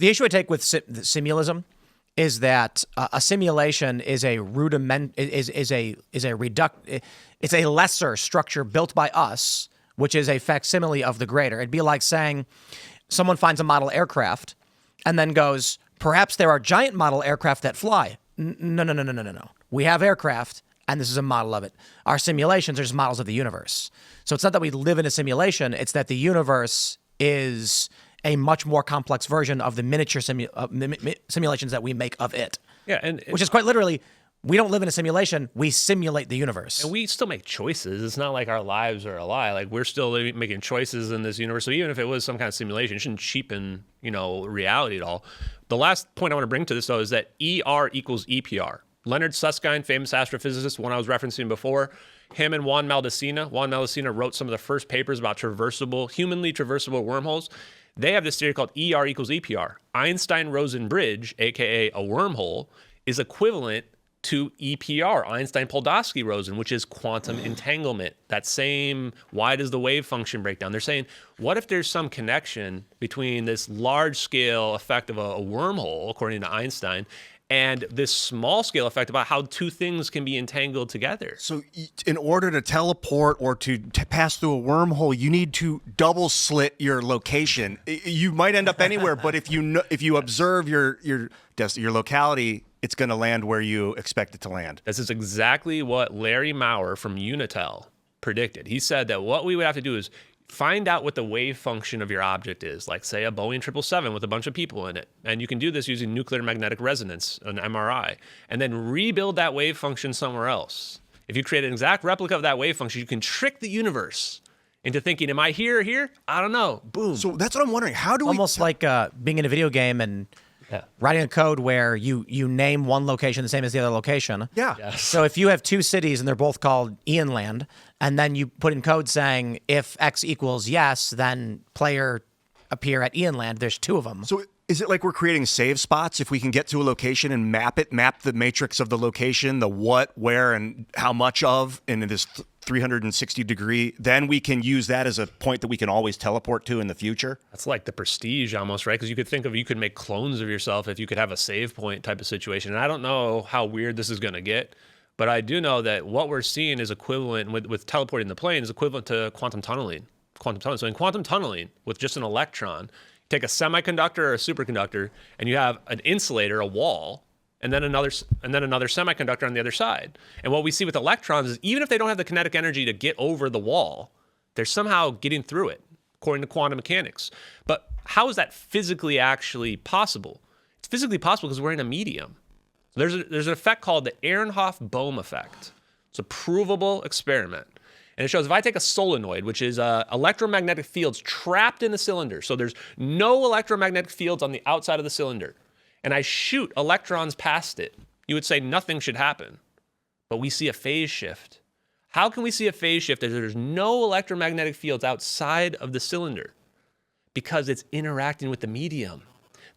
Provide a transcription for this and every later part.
the issue I take with simulism is that a simulation is a it's a lesser structure built by us, which is a facsimile of the greater. It'd be like saying someone finds a model aircraft and then goes, perhaps there are giant model aircraft that fly. No. We have aircraft, and this is a model of it. Our simulations are just models of the universe. So it's not that we live in a simulation, it's that the universe is a much more complex version of the miniature simulations that we make of it. Yeah, which is quite literally, we don't live in a simulation, we simulate the universe. And we still make choices. It's not like our lives are a lie. Like, we're still making choices in this universe. So even if it was some kind of simulation, it shouldn't cheapen, reality at all. The last point I want to bring to this, though, is that ER equals EPR. Leonard Susskind, famous astrophysicist, one I was referencing before, him and Juan Maldacena wrote some of the first papers about humanly traversable wormholes. They have this theory called ER equals EPR. Einstein-Rosen bridge, aka a wormhole, is equivalent to EPR, Einstein-Poldovsky-Rosen, which is quantum entanglement. That same, why does the wave function break down? They're saying, what if there's some connection between this large-scale effect of a wormhole, according to Einstein, and this small-scale effect about how two things can be entangled together? So in order to teleport or to pass through a wormhole, you need to double slit your location. You might end up anywhere, but if you observe your locality, it's going to land where you expect it to land. This is exactly what Larry Maurer from Unitel predicted. He said that what we would have to do is find out what the wave function of your object is, like, say, a Boeing 777 with a bunch of people in it. And you can do this using nuclear magnetic resonance, an MRI, and then rebuild that wave function somewhere else. If you create an exact replica of that wave function, you can trick the universe into thinking, am I here or here? I don't know. Boom. So that's what I'm wondering. How do we... Almost like being in a video game and writing a code where you name one location the same as the other location. Yeah. Yes. So if you have two cities and they're both called Ianland, and then you put in code saying if X equals yes, then player appear at Ianland, there's two of them. So is it like we're creating save spots? If we can get to a location and map the matrix of the location, the what, where, and how much of in this 360 degree, then we can use that as a point that we can always teleport to in the future? That's like the Prestige almost, right? Because you could make clones of yourself if you could have a save point type of situation. And I don't know how weird this is going to get, but I do know that what we're seeing is equivalent with teleporting the plane is equivalent to quantum tunneling. So in quantum tunneling, with just an electron, you take a semiconductor or a superconductor, and you have an insulator, a wall, and then another semiconductor on the other side. And what we see with electrons is even if they don't have the kinetic energy to get over the wall, they're somehow getting through it, according to quantum mechanics. But how is that physically actually possible? It's physically possible because we're in a medium. There's an effect called the Ehrenhoff-Bohm effect. It's a provable experiment. And it shows if I take a solenoid, which is electromagnetic fields trapped in the cylinder, so there's no electromagnetic fields on the outside of the cylinder, and I shoot electrons past it, you would say nothing should happen. But we see a phase shift. How can we see a phase shift if there's no electromagnetic fields outside of the cylinder? Because it's interacting with the medium.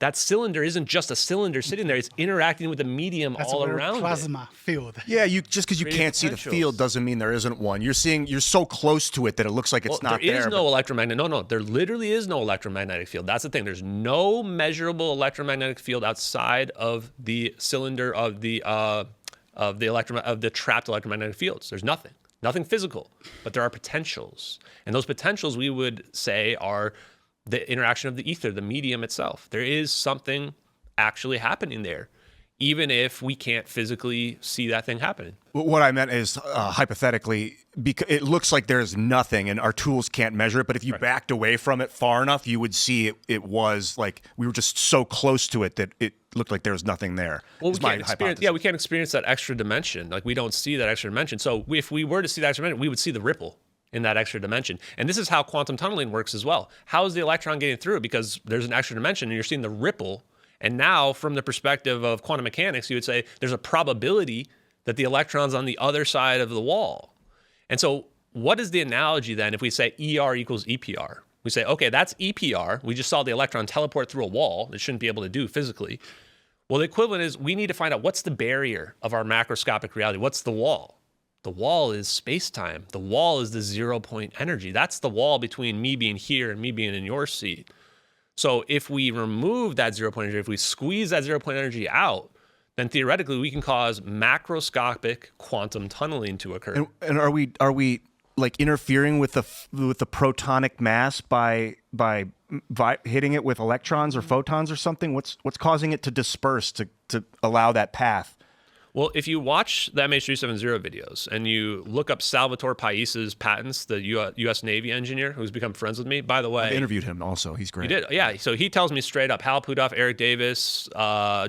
That cylinder isn't just a cylinder sitting there. It's interacting with the medium all around plasma field. Yeah, just because you can't see the field doesn't mean there isn't one. You're so close to it that it looks like it's not there. There is no electromagnetic. No, there literally is no electromagnetic field. That's the thing. There's no measurable electromagnetic field outside of the cylinder of the trapped electromagnetic fields. There's nothing physical, but there are potentials, and those potentials we would say are the interaction of the ether, the medium itself. There is something actually happening there, even if we can't physically see that thing happening. What I meant is, hypothetically, because it looks like there's nothing and our tools can't measure it, but if you backed away from it far enough, you would see it was like we were just so close to it that it looked like there was nothing there. Well, we can't experience that extra dimension. Like, we don't see that extra dimension. So if we were to see that extra dimension, we would see the ripple in that extra dimension. And this is how quantum tunneling works as well. How is the electron getting through? Because there's an extra dimension and you're seeing the ripple. And now, from the perspective of quantum mechanics, you would say there's a probability that the electron's on the other side of the wall. And so what is the analogy then if we say ER equals EPR? We say, okay, that's EPR. We just saw the electron teleport through a wall. It shouldn't be able to do physically. Well, the equivalent is we need to find out what's the barrier of our macroscopic reality. What's the wall? The wall is space-time. The wall is the 0-point energy. That's the wall between me being here and me being in your seat. So if we remove that 0 point energy, if we squeeze that 0 point energy out, then theoretically we can cause macroscopic quantum tunneling to occur. And are we like interfering with the protonic mass by hitting it with electrons or photons or something? What's causing it to disperse to allow that path? Well, if you watch the MH370 videos and you look up Salvatore Pais's patents, the U.S. Navy engineer who's become friends with me, by the way. I interviewed him also. He's great. You did? Yeah. So he tells me straight up, Hal Puthoff, Eric Davis,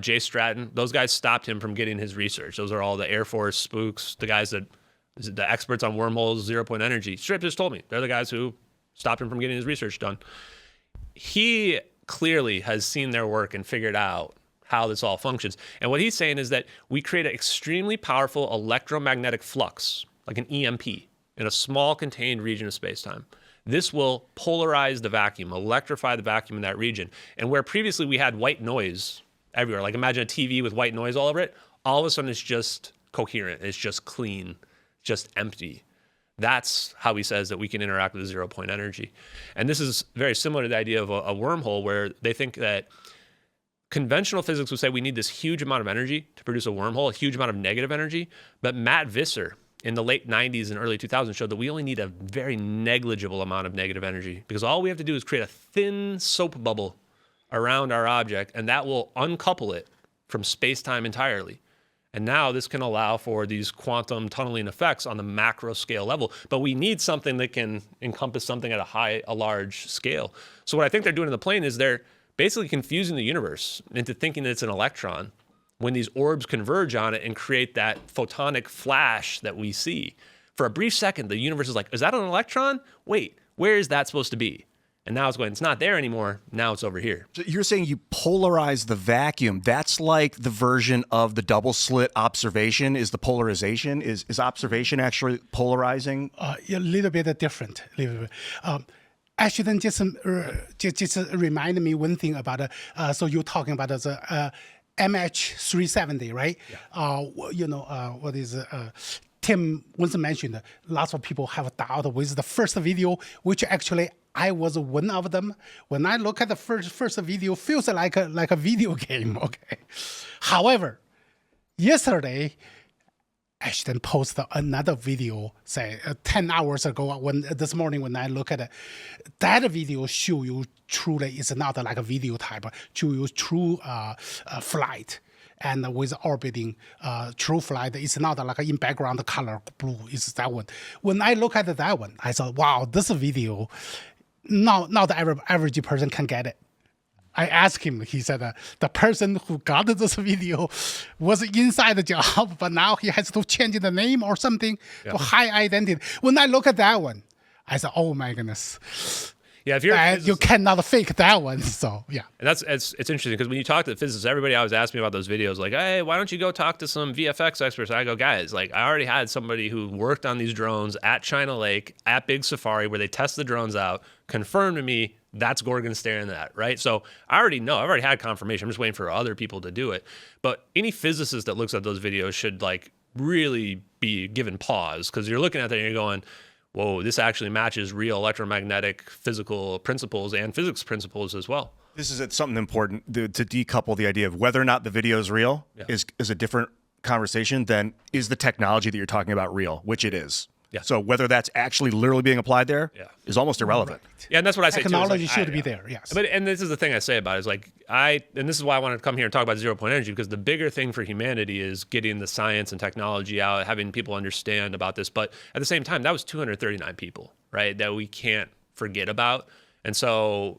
Jay Stratton, those guys stopped him from getting his research. Those are all the Air Force spooks, the guys the experts on wormholes, 0 point energy. Straight just told me. They're the guys who stopped him from getting his research done. He clearly has seen their work and figured out how this all functions. And what he's saying is that we create an extremely powerful electromagnetic flux, like an EMP, in a small contained region of space-time. This will polarize the vacuum, electrify the vacuum in that region. And where previously we had white noise everywhere, like imagine a TV with white noise all over it, all of a sudden it's just coherent, it's just clean, just empty. That's how he says that we can interact with 0 point energy. And this is very similar to the idea of a wormhole, where they think that conventional physics would say we need this huge amount of energy to produce a wormhole, a huge amount of negative energy. But Matt Visser in the late 90s and early 2000s showed that we only need a very negligible amount of negative energy, because all we have to do is create a thin soap bubble around our object, and that will uncouple it from space-time entirely. And now this can allow for these quantum tunneling effects on the macro scale level. But we need something that can encompass something at a large scale. So what I think they're doing in the plane is they're basically confusing the universe into thinking that it's an electron when these orbs converge on it and create that photonic flash that we see. For a brief second, the universe is like, is that an electron? Wait, where is that supposed to be? And now it's going, it's not there anymore. Now it's over here. So you're saying you polarize the vacuum. That's like the version of the double slit observation is the polarization. Is observation actually polarizing? A little bit different. Ashton just reminded me one thing about, so you're talking about the MH370, right? Yeah. What is Tim once mentioned, lots of people have a doubt with the first video, which actually I was one of them. When I look at the first video, feels like a video game, okay? However, yesterday, Ashton posted another video, say 10 hours ago, this morning when I look at it, that video show you truly it's not like a video type, show you true flight. And with orbiting true flight, it's not like in background color blue, it's that one. When I look at that one, I thought, wow, this video, not the average person can get it. I asked him, he said, the person who got this video was inside the job, but now he has to change the name or something to hide identity. When I look at that one, I said, oh my goodness. Yeah, if you're you cannot fake that one. So yeah, and it's interesting because when you talk to the physicists, everybody always asks me about those videos. Like, hey, why don't you go talk to some VFX experts? And I go, guys, like I already had somebody who worked on these drones at China Lake at Big Safari where they test the drones out, confirmed to me that's Gorgon staring at, right? So I already know. I've already had confirmation. I'm just waiting for other people to do it. But any physicist that looks at those videos should like really be given pause, because you're looking at that and you're going, whoa, this actually matches real electromagnetic physical principles and physics principles as well. This is something important to decouple the idea of whether or not the video is real is a different conversation than is the technology that you're talking about real, which it is. Yeah. So whether that's actually literally being applied there is almost irrelevant. Right. Yeah, and that's what I say technology too. Should be there, yes. And this is the thing I say about it, is like and this is why I wanted to come here and talk about 0 point energy, because the bigger thing for humanity is getting the science and technology out, having people understand about this. But at the same time, that was 239 people, right, that we can't forget about. And so,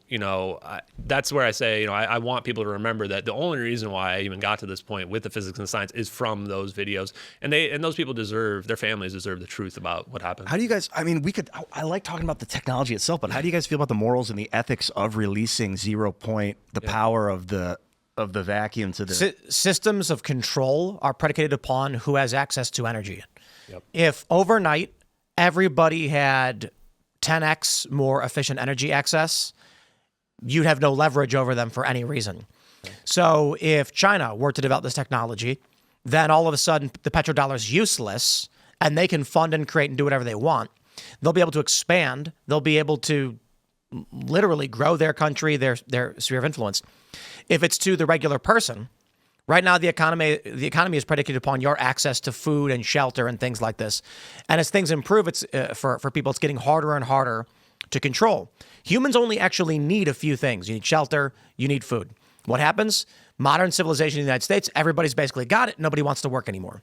that's where I say, I want people to remember that the only reason why I even got to this point with the physics and science is from those videos. And those people their families deserve the truth about what happened. How do you guys, I like talking about the technology itself, but how do you guys feel about the morals and the ethics of releasing 0 point, the power of the vacuum to the... Systems of control are predicated upon who has access to energy. Yep. If overnight everybody had 10x more efficient energy access, you'd have no leverage over them for any reason. Okay. So if China were to develop this technology, then all of a sudden the petrodollar is useless and they can fund and create and do whatever they want. They'll be able to expand. They'll be able to literally grow their country, their sphere of influence. If it's to the regular person, right now the economy is predicated upon your access to food and shelter and things like this. And as things improve, it's for people, it's getting harder and harder to control. Humans only actually need a few things. You need shelter, you need food. What happens? Modern civilization in the United States, everybody's basically got it. Nobody wants to work anymore.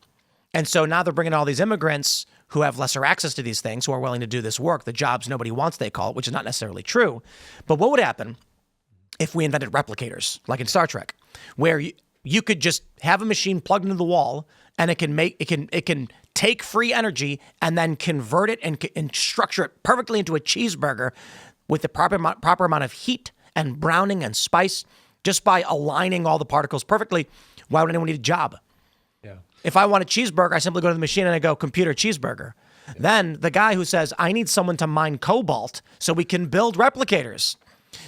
And so now they're bringing all these immigrants who have lesser access to these things, who are willing to do this work, the jobs nobody wants, they call it, which is not necessarily true. But what would happen if we invented replicators, like in Star Trek, where you could just have a machine plugged into the wall and it can take free energy and then convert it and structure it perfectly into a cheeseburger with the proper amount of heat and browning and spice just by aligning all the particles perfectly? Why would anyone need a job? Yeah. If I want a cheeseburger, I simply go to the machine and I go, computer cheeseburger. Yeah. Then the guy who says, I need someone to mine cobalt so we can build replicators.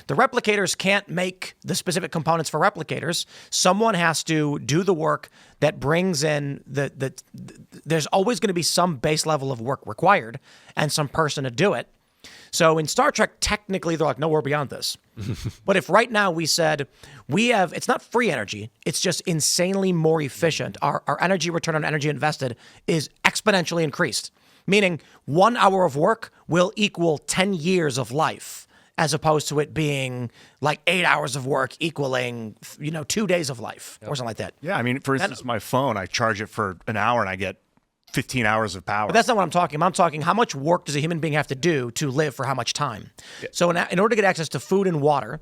The replicators can't make the specific components for replicators. Someone has to do the work that brings in there's always going to be some base level of work required and some person to do it. So in Star Trek, technically, they're like, no, we're beyond this. But if right now we said it's not free energy, it's just insanely more efficient. Our energy return on energy invested is exponentially increased, meaning 1 hour of work will equal 10 years of life, as opposed to it being like 8 hours of work equaling, 2 days of life or something like that. Yeah, I mean, for instance, my phone, I charge it for an hour and I get 15 hours of power. But that's not what I'm talking about. I'm talking how much work does a human being have to do to live for how much time? Yeah. So in order to get access to food and water,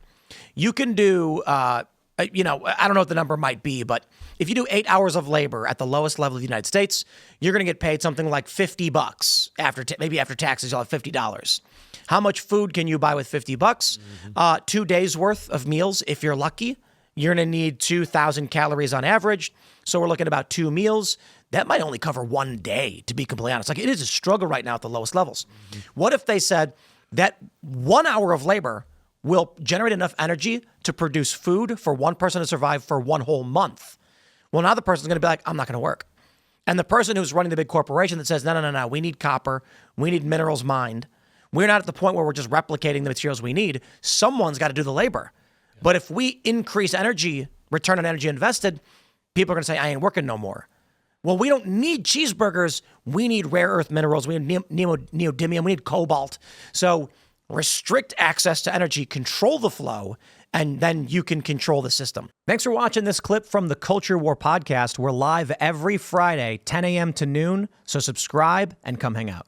you can do, I don't know what the number might be, but if you do 8 hours of labor at the lowest level of the United States, you're going to get paid something like $50 maybe after taxes, you'll have $50. How much food can you buy with $50? Mm-hmm. 2 days worth of meals. If you're lucky, you're going to need 2,000 calories on average. So we're looking at about 2 meals. That might only cover 1 day, to be completely honest. Like, it is a struggle right now at the lowest levels. Mm-hmm. What if they said that 1 hour of labor will generate enough energy to produce food for one person to survive for 1 whole month? Well, now the person's going to be like, I'm not going to work. And the person who's running the big corporation that says, no, we need copper, we need minerals mined. We're not at the point where we're just replicating the materials we need. Someone's got to do the labor. Yeah. But if we increase return on energy invested, people are going to say, I ain't working no more. Well, we don't need cheeseburgers. We need rare earth minerals. We need neodymium. We need cobalt. So restrict access to energy, control the flow, and then you can control the system. Thanks for watching this clip from the Culture War podcast. We're live every Friday, 10 a.m. to noon. So subscribe and come hang out.